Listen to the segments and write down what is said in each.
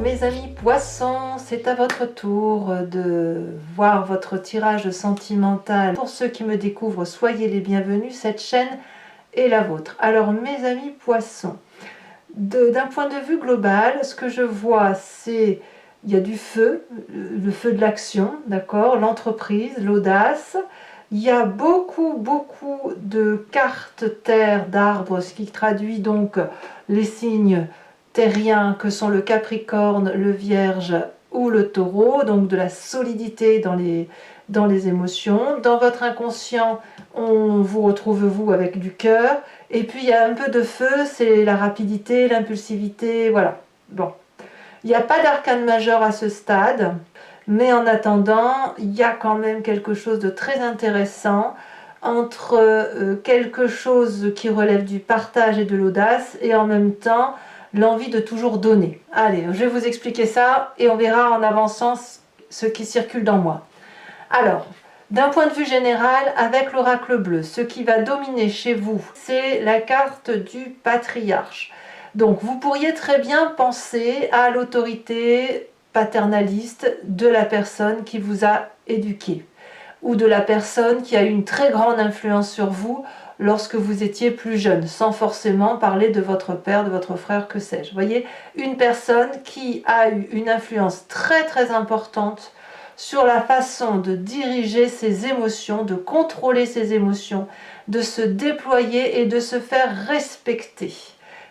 mes amis poissons, c'est à votre tour de voir votre tirage sentimental. Pour ceux qui me découvrent, soyez les bienvenus, cette chaîne est la vôtre. Alors mes amis poissons, d'un point de vue global, ce que je vois, c'est il y a du feu, le feu de l'action, d'accord, l'entreprise, l'audace. Il y a beaucoup de cartes terre, d'arbres, ce qui traduit donc les signes terriens que sont le Capricorne, le Vierge ou le Taureau, donc de la solidité dans les émotions. Dans votre inconscient, on vous retrouve vous avec du cœur. Et puis il y a un peu de feu, c'est la rapidité, l'impulsivité, voilà. Bon. Il n'y a pas d'arcane majeur à ce stade, mais en attendant, il y a quand même quelque chose de très intéressant entre quelque chose qui relève du partage et de l'audace et en même temps l'envie de toujours donner. Allez, je vais vous expliquer ça et on verra en avançant ce qui circule dans moi. Alors, d'un point de vue général, avec l'oracle bleu, ce qui va dominer chez vous, c'est la carte du patriarche. Donc, vous pourriez très bien penser à l'autorité paternaliste de la personne qui vous a éduqué ou de la personne qui a eu une très grande influence sur vous lorsque vous étiez plus jeune, sans forcément parler de votre père, de votre frère, que sais-je. Vous voyez, une personne qui a eu une influence très importante sur la façon de diriger ses émotions, de contrôler ses émotions, de se déployer et de se faire respecter.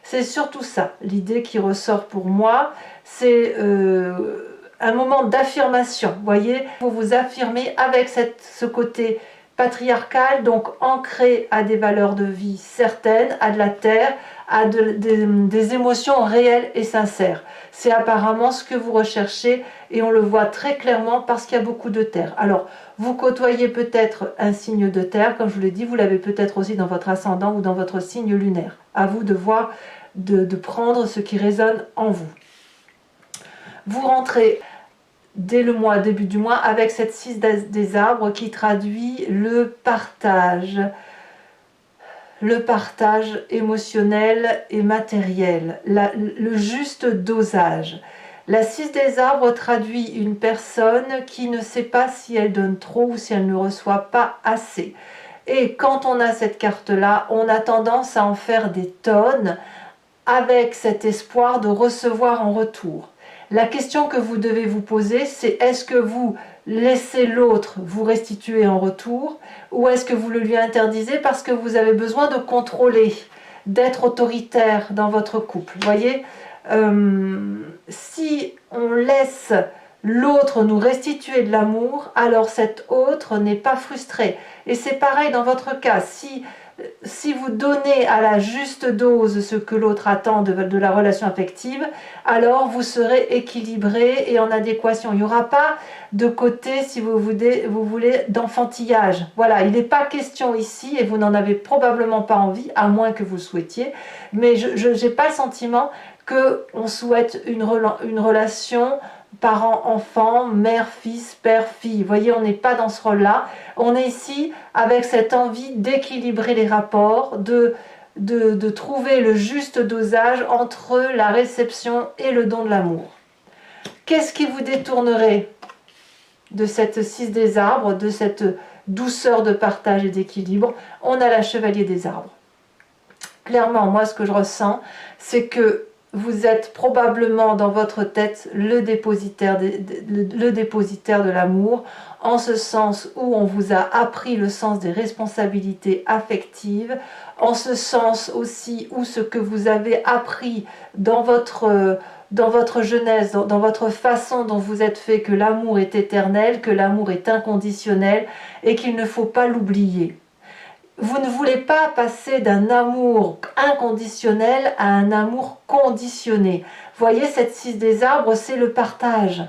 C'est surtout ça, l'idée qui ressort pour moi, c'est un moment d'affirmation, vous voyez, vous vous affirmez avec ce côté patriarcal, donc ancré à des valeurs de vie certaines, à de la terre, à des émotions réelles et sincères. C'est apparemment ce que vous recherchez et on le voit très clairement parce qu'il y a beaucoup de terre. Alors, vous côtoyez peut-être un signe de terre, comme je vous l'ai dit, vous l'avez peut-être aussi dans votre ascendant ou dans votre signe lunaire. À vous de voir, de prendre ce qui résonne en vous. Vous rentrez dès le mois, début du mois, avec cette 6 des arbres qui traduit le partage émotionnel et matériel, le juste dosage. La 6 des arbres traduit une personne qui ne sait pas si elle donne trop ou si elle ne reçoit pas assez. Et quand on a cette carte-là, on a tendance à en faire des tonnes avec cet espoir de recevoir en retour. La question que vous devez vous poser, c'est est-ce que vous laissez l'autre vous restituer en retour ou est-ce que vous le lui interdisez parce que vous avez besoin de contrôler, d'être autoritaire dans votre couple. Vous voyez, si on laisse l'autre nous restituer de l'amour, alors cet autre n'est pas frustré. Et c'est pareil dans votre cas, si vous donnez à la juste dose ce que l'autre attend de la relation affective, alors vous serez équilibré et en adéquation. Il n'y aura pas de côté, si vous voulez, d'enfantillage. Voilà, il n'est pas question ici, et vous n'en avez probablement pas envie, à moins que vous le souhaitiez, mais je n'ai pas le sentiment qu'on souhaite une relation parent-enfant, mère-fils, père-fille. Vous voyez, on n'est pas dans ce rôle-là. On est ici avec cette envie d'équilibrer les rapports, de trouver le juste dosage entre la réception et le don de l'amour. Qu'est-ce qui vous détournerait de cette 6 des arbres, de cette douceur de partage et d'équilibre? On a la chevalier des arbres. Clairement, moi, ce que je ressens, c'est que vous êtes probablement dans votre tête le dépositaire de l'amour, en ce sens où on vous a appris le sens des responsabilités affectives, en ce sens aussi où ce que vous avez appris dans votre jeunesse, dans votre façon dont vous êtes fait, que l'amour est éternel, que l'amour est inconditionnel et qu'il ne faut pas l'oublier. Vous ne voulez pas passer d'un amour inconditionnel à un amour conditionné. Voyez, cette 6 des arbres, c'est le partage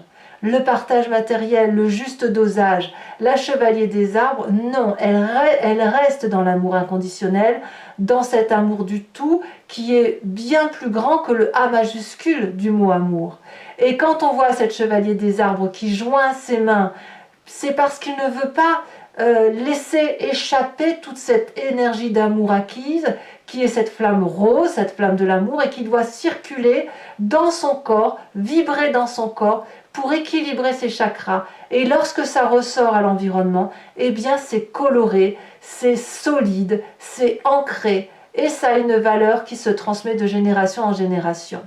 matériel, le juste dosage. La chevalier des arbres, non, elle reste dans l'amour inconditionnel, dans cet amour du tout qui est bien plus grand que le A majuscule du mot amour. Et quand on voit cette chevalier des arbres qui joint ses mains, c'est parce qu'il ne veut pas laisser échapper toute cette énergie d'amour acquise, qui est cette flamme rose, cette flamme de l'amour, et qui doit circuler dans son corps, vibrer dans son corps, pour équilibrer ses chakras. Et lorsque ça ressort à l'environnement, eh bien c'est coloré, c'est solide, c'est ancré, et ça a une valeur qui se transmet de génération en génération.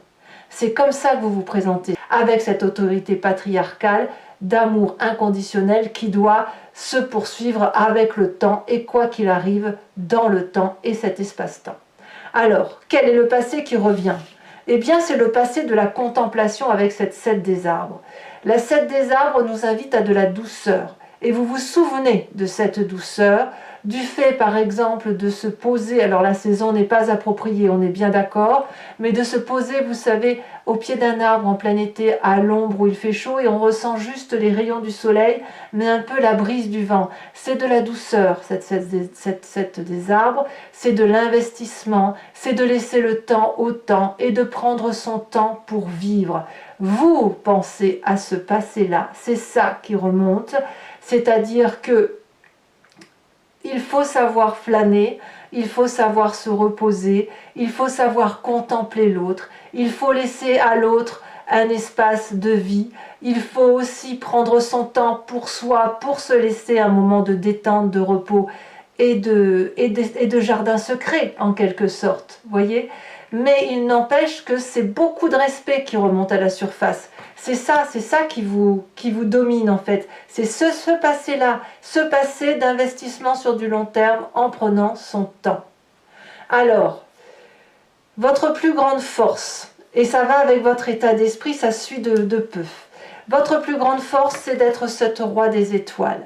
C'est comme ça que vous vous présentez, avec cette autorité patriarcale d'amour inconditionnel qui doit se poursuivre avec le temps et quoi qu'il arrive dans le temps et cet espace-temps. Alors, quel est le passé qui revient? Eh bien, c'est le passé de la contemplation avec cette 7 des arbres. La 7 des arbres nous invite à de la douceur. Et vous vous souvenez de cette douceur, du fait par exemple de se poser, alors la saison n'est pas appropriée, on est bien d'accord, mais de se poser, vous savez, au pied d'un arbre en plein été, à l'ombre où il fait chaud, et on ressent juste les rayons du soleil, mais un peu la brise du vent. C'est de la douceur, cette 7 des arbres, c'est de l'investissement, c'est de laisser le temps au temps, et de prendre son temps pour vivre. Vous pensez à ce passé-là, c'est ça qui remonte, c'est-à-dire que il faut savoir flâner, il faut savoir se reposer, il faut savoir contempler l'autre, il faut laisser à l'autre un espace de vie, il faut aussi prendre son temps pour soi, pour se laisser un moment de détente, de repos et de jardin secret en quelque sorte, voyez. Mais il n'empêche que c'est beaucoup de respect qui remonte à la surface. C'est ça qui vous domine en fait. C'est ce passé-là, ce passé d'investissement sur du long terme en prenant son temps. Alors, votre plus grande force, et ça va avec votre état d'esprit, ça suit de peu. Votre plus grande force, c'est d'être ce roi des étoiles.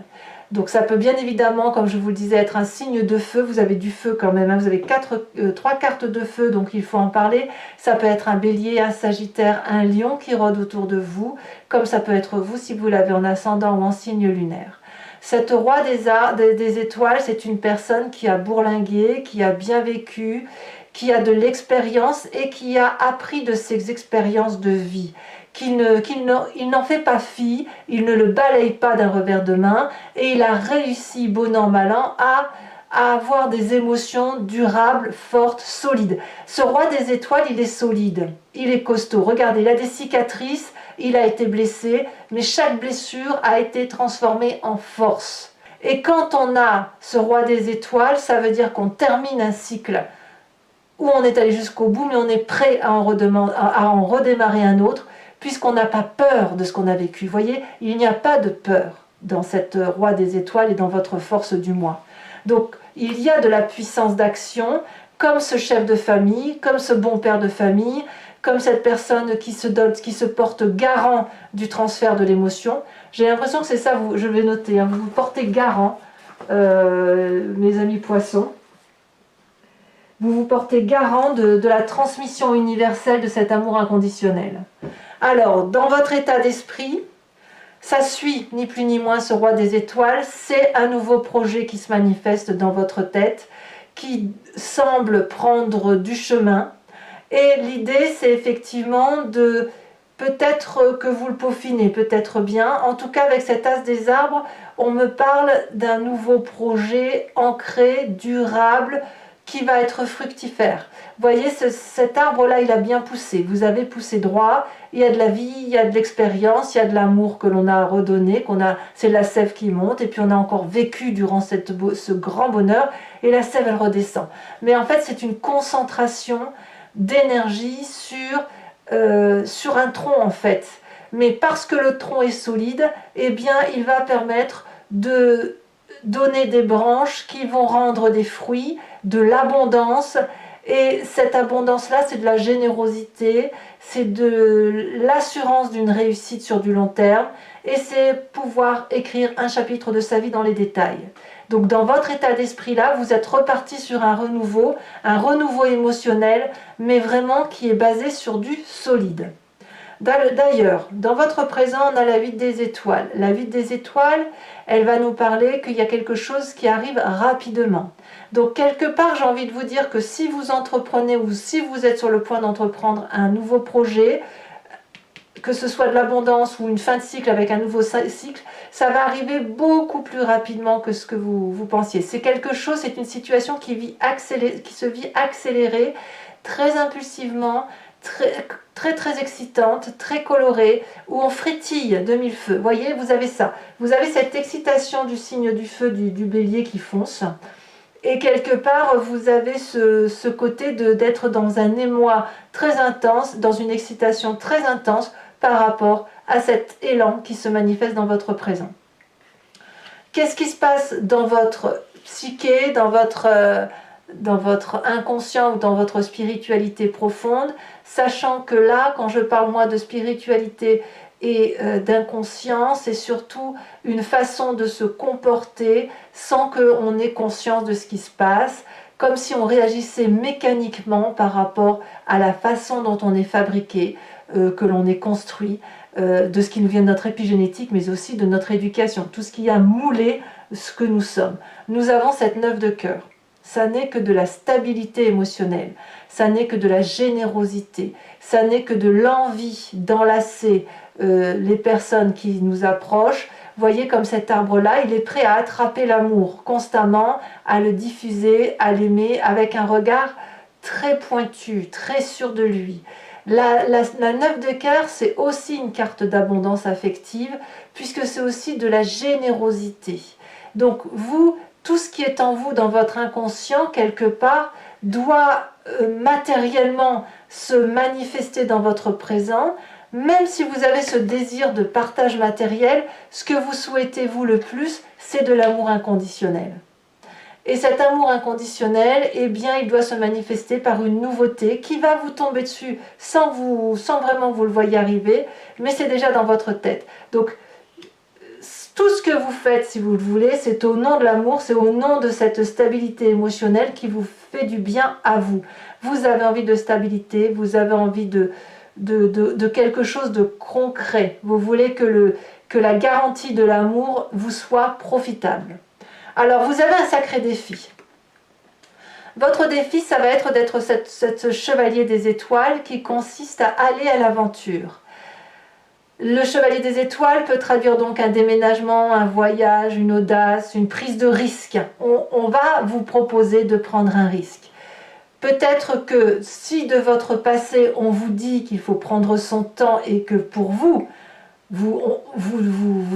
Donc ça peut bien évidemment, comme je vous le disais, être un signe de feu. Vous avez du feu quand même, hein. Vous avez 3 cartes de feu, donc il faut en parler. Ça peut être un bélier, un sagittaire, un lion qui rôde autour de vous, comme ça peut être vous si vous l'avez en ascendant ou en signe lunaire. Cette roi des étoiles, c'est une personne qui a bourlingué, qui a bien vécu, qui a de l'expérience et qui a appris de ses expériences de vie. Il n'en fait pas fi, il ne le balaye pas d'un revers de main et il a réussi, bon an, mal an, à avoir des émotions durables, fortes, solides. Ce roi des étoiles, il est solide, il est costaud. Regardez, il a des cicatrices, il a été blessé, mais chaque blessure a été transformée en force. Et quand on a ce roi des étoiles, ça veut dire qu'on termine un cycle où on est allé jusqu'au bout, mais on est prêt à en redémarrer un autre, puisqu'on n'a pas peur de ce qu'on a vécu. Vous voyez, il n'y a pas de peur dans cette roi des étoiles et dans votre force du moi. Donc, il y a de la puissance d'action, comme ce chef de famille, comme ce bon père de famille, comme cette personne qui se porte garant du transfert de l'émotion. J'ai l'impression que c'est ça, je vais noter, hein, vous vous portez garant, mes amis poissons. Vous vous portez garant de la transmission universelle de cet amour inconditionnel. Alors, dans votre état d'esprit, ça suit ni plus ni moins ce roi des étoiles, c'est un nouveau projet qui se manifeste dans votre tête, qui semble prendre du chemin. Et l'idée, c'est effectivement de peut-être que vous le peaufinez, peut-être bien. En tout cas, avec cet as des arbres, on me parle d'un nouveau projet ancré, durable, qui va être fructifère. Vous voyez, cet arbre-là, il a bien poussé. Vous avez poussé droit. Il y a de la vie, il y a de l'expérience, il y a de l'amour que l'on a redonné, c'est la sève qui monte, et puis on a encore vécu durant ce grand bonheur, et la sève, elle redescend. Mais en fait, c'est une concentration d'énergie sur un tronc, en fait. Mais parce que le tronc est solide, eh bien, il va permettre de donner des branches qui vont rendre des fruits, de l'abondance. Et cette abondance-là, c'est de la générosité, c'est de l'assurance d'une réussite sur du long terme, et c'est pouvoir écrire un chapitre de sa vie dans les détails. Donc dans votre état d'esprit-là, vous êtes reparti sur un renouveau émotionnel, mais vraiment qui est basé sur du solide. D'ailleurs, dans votre présent, on a la 8 des étoiles. La 8 des étoiles, elle va nous parler qu'il y a quelque chose qui arrive rapidement. Donc quelque part, j'ai envie de vous dire que si vous entreprenez ou si vous êtes sur le point d'entreprendre un nouveau projet, que ce soit de l'abondance ou une fin de cycle avec un nouveau cycle, ça va arriver beaucoup plus rapidement que ce que vous pensiez. C'est quelque chose, c'est une situation qui se vit accélérée, très impulsivement, très excitante, très colorée, où on frétille de mille feux. Vous voyez, vous avez ça. Vous avez cette excitation du signe du feu du bélier qui fonce. Et quelque part, vous avez ce côté d'être dans un émoi très intense, dans une excitation très intense par rapport à cet élan qui se manifeste dans votre présent. Qu'est-ce qui se passe dans votre psyché, dans votre inconscient ou dans votre spiritualité profonde, sachant que là, quand je parle moi de spiritualité et d'inconscient, c'est surtout une façon de se comporter sans qu'on ait conscience de ce qui se passe, comme si on réagissait mécaniquement par rapport à la façon dont on est fabriqué, que l'on est construit, de ce qui nous vient de notre épigénétique, mais aussi de notre éducation, tout ce qui a moulé ce que nous sommes. Nous avons cette 9 de cœur. Ça n'est que de la stabilité émotionnelle, ça n'est que de la générosité, ça n'est que de l'envie d'enlacer les personnes qui nous approchent. Voyez comme cet arbre-là, il est prêt à attraper l'amour constamment, à le diffuser, à l'aimer avec un regard très pointu, très sûr de lui. La 9 de cœur, c'est aussi une carte d'abondance affective, puisque c'est aussi de la générosité. Donc vous, tout ce qui est en vous, dans votre inconscient, quelque part, doit matériellement se manifester dans votre présent. Même si vous avez ce désir de partage matériel, ce que vous souhaitez vous le plus, c'est de l'amour inconditionnel. Et cet amour inconditionnel, eh bien, il doit se manifester par une nouveauté qui va vous tomber dessus sans vraiment vous le voyez arriver, mais c'est déjà dans votre tête. Donc, tout ce que vous faites, si vous le voulez, c'est au nom de l'amour, c'est au nom de cette stabilité émotionnelle qui vous fait du bien à vous. Vous avez envie de stabilité, vous avez envie de quelque chose de concret. Vous voulez que la garantie de l'amour vous soit profitable. Alors, vous avez un sacré défi. Votre défi, ça va être d'être ce chevalier des étoiles qui consiste à aller à l'aventure. Le chevalier des étoiles peut traduire donc un déménagement, un voyage, une audace, une prise de risque. On va vous proposer de prendre un risque. Peut-être que si de votre passé, on vous dit qu'il faut prendre son temps et que pour vous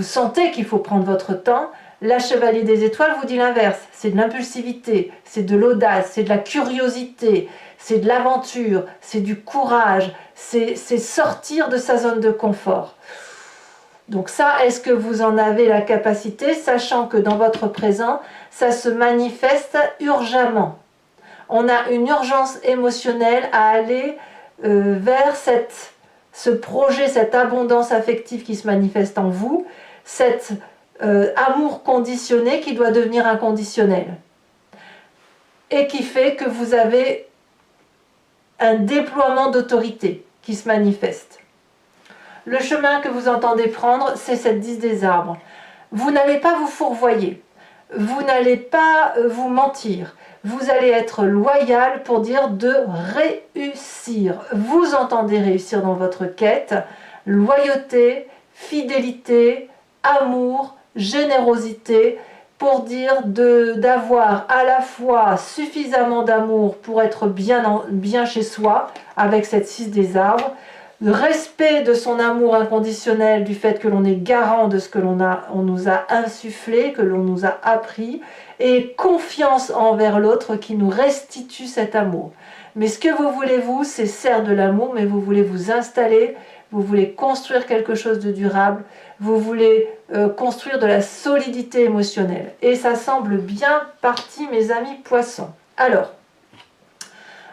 sentez qu'il faut prendre votre temps, la chevalier des étoiles vous dit l'inverse. C'est de l'impulsivité, c'est de l'audace, c'est de la curiosité, c'est de l'aventure, c'est du courage, c'est sortir de sa zone de confort. Donc ça, est-ce que vous en avez la capacité, sachant que dans votre présent, ça se manifeste urgemment. On a une urgence émotionnelle à aller vers ce projet, cette abondance affective qui se manifeste en vous, cet amour conditionné qui doit devenir inconditionnel. Et qui fait que vous avez un déploiement d'autorité qui se manifeste. Le chemin que vous entendez prendre, c'est cette 10 des arbres. Vous n'allez pas vous fourvoyer, vous n'allez pas vous mentir, vous allez être loyal pour dire de réussir. Vous entendez réussir dans votre quête, loyauté, fidélité, amour, générosité, pour dire d'avoir à la fois suffisamment d'amour pour être bien chez soi, avec cette 6 des arbres, le respect de son amour inconditionnel, du fait que l'on est garant de ce que on nous a insufflé, que l'on nous a appris, et confiance envers l'autre qui nous restitue cet amour. Mais ce que vous voulez, vous, c'est certes de l'amour, mais vous voulez vous installer, vous voulez construire quelque chose de durable, vous voulez construire de la solidité émotionnelle. Et ça semble bien parti, mes amis poissons. Alors,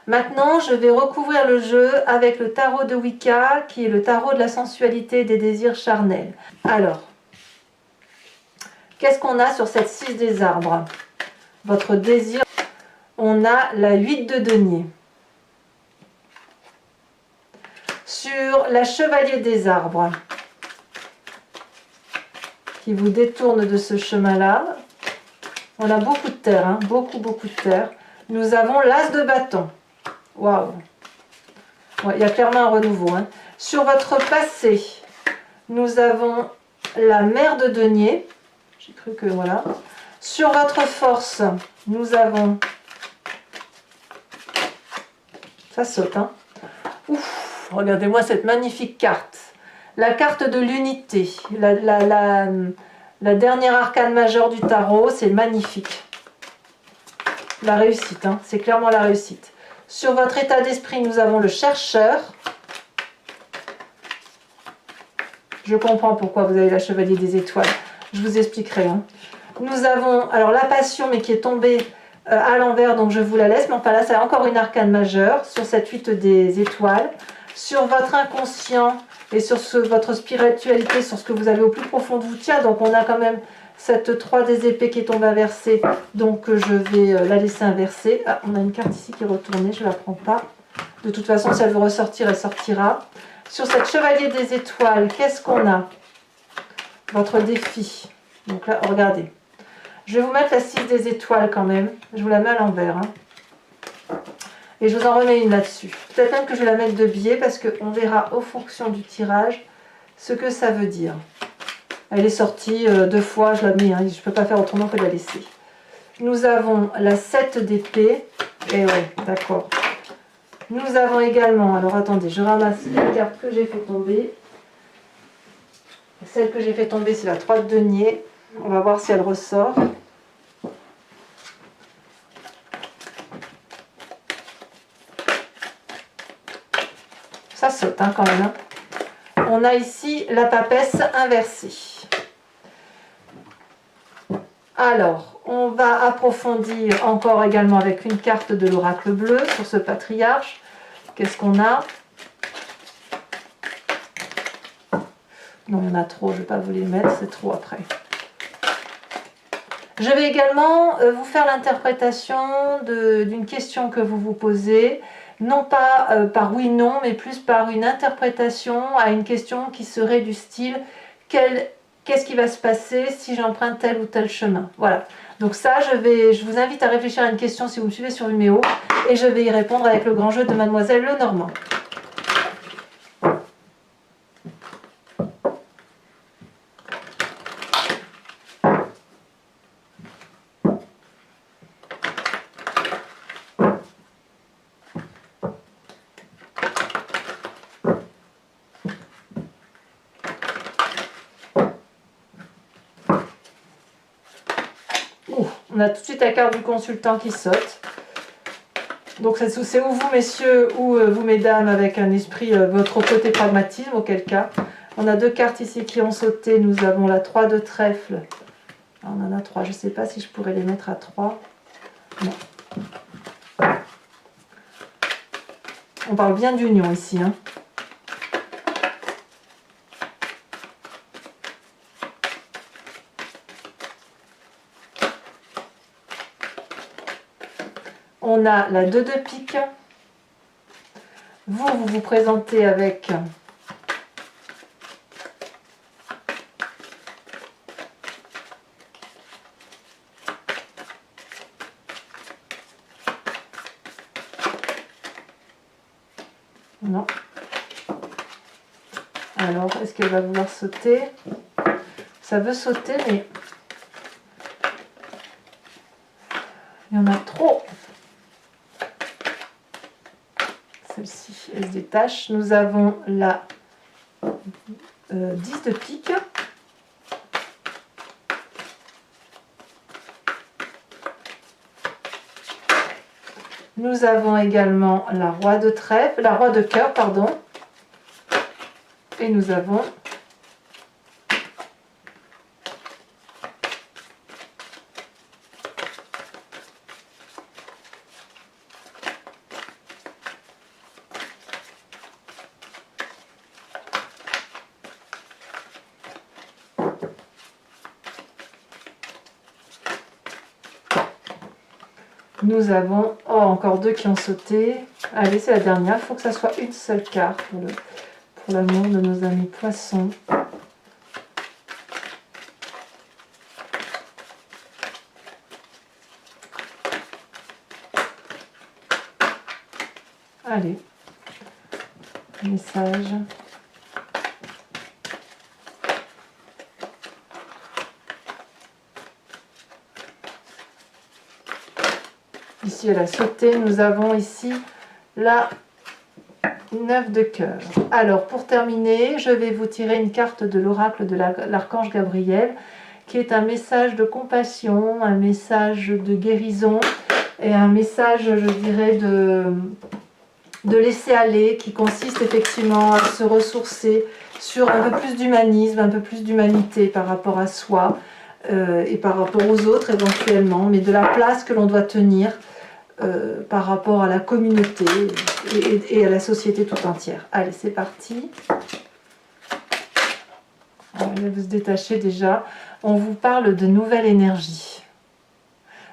maintenant, je vais recouvrir le jeu avec le tarot de Wicca, qui est le tarot de la sensualité et des désirs charnels. Alors, qu'est-ce qu'on a sur cette 6 des arbres? Votre désir, on a la 8 de denier. Sur la chevalier des arbres, qui vous détourne de ce chemin-là, on a beaucoup de terre, hein, beaucoup de terre. Nous avons l'as de bâton. Waouh! Ouais, il y a clairement un renouveau. Hein. Sur votre passé, nous avons la mère de denier. J'ai cru que voilà. Sur votre force, nous avons... Ça saute, hein. Ouf, regardez-moi cette magnifique carte. La carte de l'unité. La dernière arcane majeure du tarot, c'est magnifique. La réussite, hein, c'est clairement la réussite. Sur votre état d'esprit, nous avons le chercheur. Je comprends pourquoi vous avez la chevalier des étoiles. Je vous expliquerai. Hein. Nous avons alors la passion, mais qui est tombée à l'envers, donc je vous la laisse. Mais enfin là, c'est encore une arcane majeure sur cette 8 des étoiles. Sur votre inconscient et sur votre spiritualité, sur ce que vous avez au plus profond de vous. Tiens, donc on a quand même cette 3 des épées qui est tombée inversée. Donc je vais la laisser inversée. Ah, on a une carte ici qui est retournée, je ne la prends pas. De toute façon, si elle veut ressortir, elle sortira. Sur cette chevalier des étoiles, qu'est-ce qu'on a? Votre défi. Donc là, regardez. Je vais vous mettre la 6 des étoiles quand même. Je vous la mets à l'envers. Hein. Et je vous en remets une là-dessus. Peut-être même que je vais la mettre de biais parce qu'on verra au fonction du tirage ce que ça veut dire. Elle est sortie 2 fois, je la mets. Hein, je ne peux pas faire autrement que de la laisser. Nous avons la 7 d'épée. Et ouais, d'accord. Nous avons également, alors attendez, je ramasse les cartes que j'ai fait tomber. Celle que j'ai fait tomber, c'est la 3 de denier. On va voir si elle ressort. Ça saute hein, quand même. Hein. On a ici la papesse inversée. Alors, on va approfondir encore également avec une carte de l'oracle bleu sur ce patriarche. Qu'est-ce qu'on a? Non, il y en a trop, je ne vais pas vous les mettre, c'est trop après. Je vais également vous faire l'interprétation d'une question que vous vous posez, non pas par oui-non, mais plus par une interprétation à une question qui serait du style qu'est-ce qui va se passer si j'emprunte tel ou tel chemin. Voilà. Donc ça, je vous invite à réfléchir à une question si vous me suivez sur Vimeo et je vais y répondre avec le grand jeu de Mademoiselle Lenormand. On a tout de suite la carte du consultant qui saute. Donc c'est ou vous messieurs ou vous mesdames avec un esprit, votre côté pragmatisme, auquel cas. On a 2 cartes ici qui ont sauté. Nous avons la 3 de trèfle. On en a 3. Je ne sais pas si je pourrais les mettre à 3. Non. On parle bien d'union ici. Hein. On a la 2 de pique. Vous vous présentez avec non. Alors, est-ce qu'elle va vouloir sauter? Ça veut sauter, mais il y en a trop. Celle-ci, elle se détache. Nous avons la 10 de pique. Nous avons également la roi de trèfle, la roi de cœur, pardon. Et nous avons encore 2 qui ont sauté. Allez, c'est la dernière. Il faut que ça soit une seule carte pour l'amour de nos amis poissons. Allez. Message. aussi elle a sauté. Nous avons ici la 9 de cœur. Alors pour terminer, je vais vous tirer une carte de l'oracle de l'archange Gabriel, qui est un message de compassion, un message de guérison et un message, je dirais, de laisser aller, qui consiste effectivement à se ressourcer sur un peu plus d'humanisme, un peu plus d'humanité par rapport à soi et par rapport aux autres éventuellement, mais de la place que l'on doit tenir par rapport à la communauté et à la société tout entière. Allez, c'est parti. Allez, vous se détachez déjà. On vous parle de nouvelle énergie.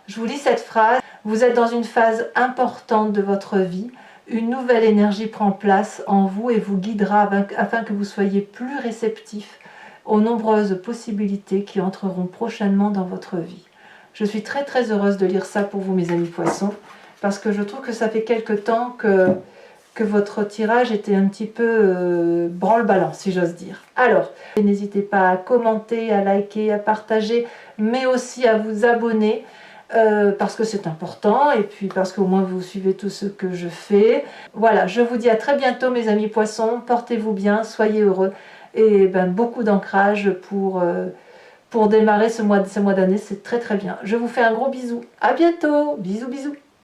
Je vous lis cette phrase. Vous êtes dans une phase importante de votre vie. Une nouvelle énergie prend place en vous et vous guidera afin que vous soyez plus réceptif aux nombreuses possibilités qui entreront prochainement dans votre vie. Je suis très très heureuse de lire ça pour vous, mes amis poissons, parce que je trouve que ça fait quelque temps que votre tirage était un petit peu branle-ballant, si j'ose dire. Alors, n'hésitez pas à commenter, à liker, à partager, mais aussi à vous abonner, parce que c'est important, et puis parce qu'au moins vous suivez tout ce que je fais. Voilà, je vous dis à très bientôt, mes amis poissons, portez-vous bien, soyez heureux, et beaucoup d'ancrage pour démarrer ce mois d'année, c'est très très bien. Je vous fais un gros bisou, à bientôt, bisous bisous.